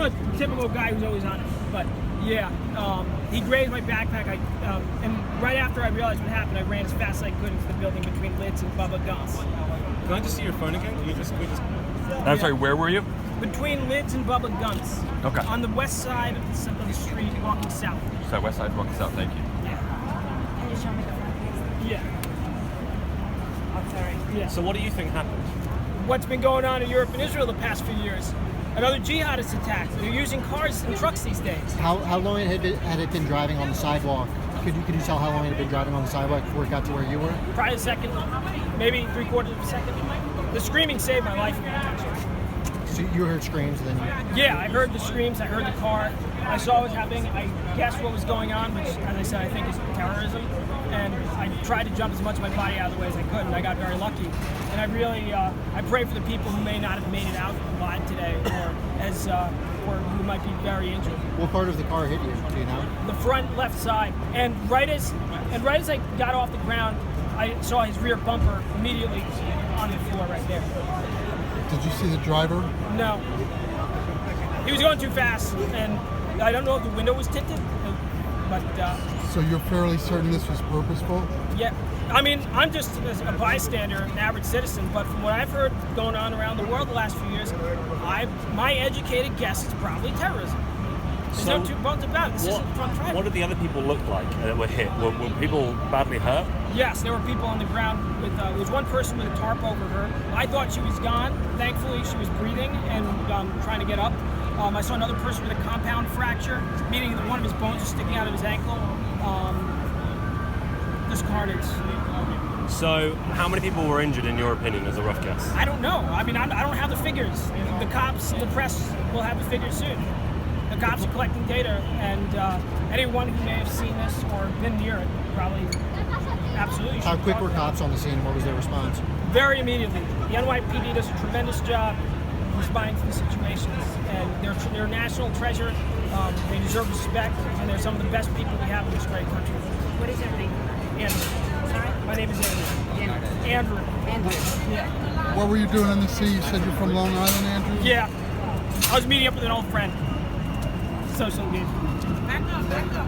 a typical guy who's always on it. But yeah, he grazed my backpack. And right after I realized what happened, I ran as fast as I could into the building between Lids and Bubba Gump's. Can I just see your phone again? Can we just... I'm sorry, where were you? Between Lids and Bubba Gump's. Okay. On the west side of the street, walking south. So west side, walking south, thank you. Can you show me the front, please? Yeah. I'm sorry. Yeah. So what do you think happened? What's been going on in Europe and Israel the past few years? Another jihadist attack. They're using cars and trucks these days. How long had it been driving on the sidewalk? Could you tell how long it had been driving on the sidewalk before it got to where you were? Probably a second, maybe 3/4 of a second. The screaming saved my life, actually. So you heard screams, and then Yeah, I heard the screams, I heard the car, I saw what was happening, I guessed what was going on, which, as I said, I think is terrorism. And I tried to jump as much of my body out of the way as I could, and I got very lucky. And I really, I pray for the people who may not have made it out alive today, or who might be very injured. What part of the car hit you? Do you know? The front left side, and right as I got off the ground, I saw his rear bumper immediately on the floor right there. Did you see the driver? No, he was going too fast, and I don't know if the window was tinted, but So you're fairly certain this was purposeful? yeah. I mean, I'm just a bystander, an average citizen, but from what I've heard going on around the world the last few years, my educated guess is probably terrorism. There's no two bones about it. This isn't Trump driving. What did the other people look like that were hit? Were people badly hurt? Yes, there were people on the ground with, there was one person with a tarp over her. I thought she was gone. Thankfully, she was breathing and trying to get up. I saw another person with a compound fracture, meaning that one of his bones was sticking out of his ankle. Just carnage. So, how many people were injured in your opinion, as a rough guess? I don't know. I mean, I don't have the figures. The cops, the press will have the figures soon. The cops are collecting data, and anyone who may have seen this or been near it probably absolutely should. How quick talk were about it. cops on the scene? What was their response? Very immediately. The NYPD does a tremendous job responding to the situations, and they're a national treasure. They deserve respect, and they're some of the best people we have in this great country. What is your name? Andrew. Sorry? My name is Andrew. Andrew. Andrew. Yeah. What were you doing in the sea? You said you're from Long Island, Andrew? Yeah. I was meeting up with an old friend. Social engagement. Back up, back up.